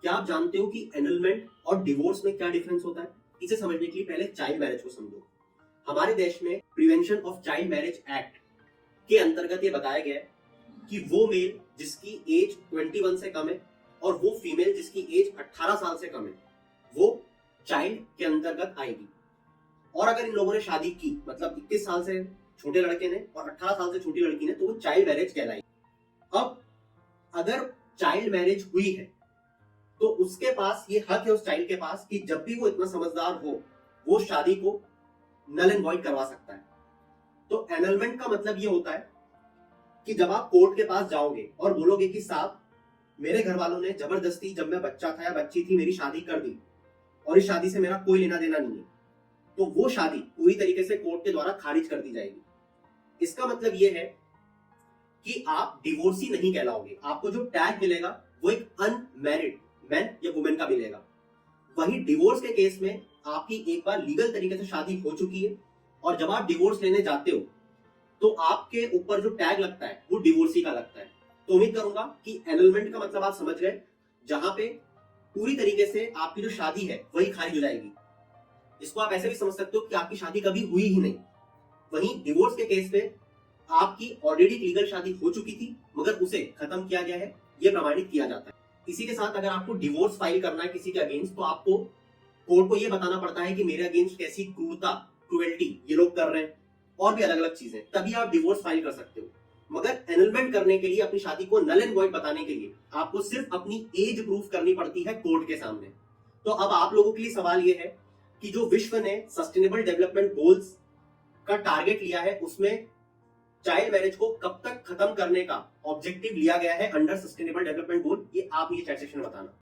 क्या आप जानते हो कि एनलमेंट और डिवोर्स में क्या डिफरेंस होता है? इसे समझने के लिए पहले चाइल्ड मैरिज को समझो। हमारे देश में prevention of child marriage act के अंतर्गत ये बताया गया है कि वो मेल जिसकी एज 21 से कम है और वो फीमेल जिसकी एज 18 साल से कम है वो चाइल्ड के अंतर्गत आएगी। और अगर इन लोगों ने शादी की, मतलब 21 साल से छोटे लड़के ने और 18 साल से छोटी लड़की ने, तो वो चाइल्ड मैरिज कहलाएगी। अब अगर चाइल्ड मैरिज हुई है तो उसके पास ये हक है, उस चाइल्ड के पास, कि जब भी वो इतना समझदार हो वो शादी को नल एंड वॉइड करवा सकता है। तो एनलमेंट का मतलब ये होता है कि जब आप कोर्ट के पास जाओगे और बोलोगे कि साहब मेरे घर वालों ने जबरदस्ती, जब मैं बच्चा था या बच्ची थी, मेरी शादी कर दी और इस शादी से मेरा कोई लेना देना नहीं है, तो वो शादी पूरी तरीके से कोर्ट के द्वारा खारिज कर दी जाएगी। इसका मतलब ये है कि आप डिवोर्सी नहीं कहलाओगे। आपको जो टैग मिलेगा वो एक अनमैरिड मैन या वुमेन का मिलेगा। वहीं डिवोर्स के केस में आपकी एक बार लीगल तरीके से शादी हो चुकी है और जब आप डिवोर्स लेने जाते हो तो आपके ऊपर जो टैग लगता है वो डिवोर्सी का लगता है। तो उम्मीद करूंगा कि एनलमेंट का मतलब आप समझ गए, जहां पे पूरी तरीके से आपकी जो शादी है वही खारिज हो जाएगी। इसको आप ऐसे भी समझ सकते हो कि आपकी शादी कभी हुई ही नहीं। वहीं डिवोर्स के केस में आपकी ऑलरेडी लीगल शादी हो चुकी थी मगर उसे खत्म किया गया है, यह प्रमाणित किया जाता है। इसी के साथ अगर आपको डिवोर्स फाइल करना है किसी के अगेंस्ट, तो आपको कोर्ट को यह बताना पड़ता है कि मेरे अगेंस्ट कैसी क्रूएल्टी ये लोग कर रहे हैं और भी अलग अलग चीजें, तभी आप डिवोर्स फाइल कर सकते हो। मगर एनलमेंट करने के लिए, अपनी शादी को नल एंड वॉइड बताने के लिए, आपको सिर्फ अपनी एज प्रूफ करनी पड़ती है कोर्ट के सामने। तो अब आप लोगों के लिए सवाल यह है कि जो विश्व ने सस्टेनेबल डेवलपमेंट गोल्स का टारगेट लिया है उसमें चाइल्ड मैरिज को कब तक खत्म करने का ऑब्जेक्टिव लिया गया है अंडर सस्टेनेबल डेवलपमेंट गोल, ये आप मुझे चैट सेक्शन में बताना।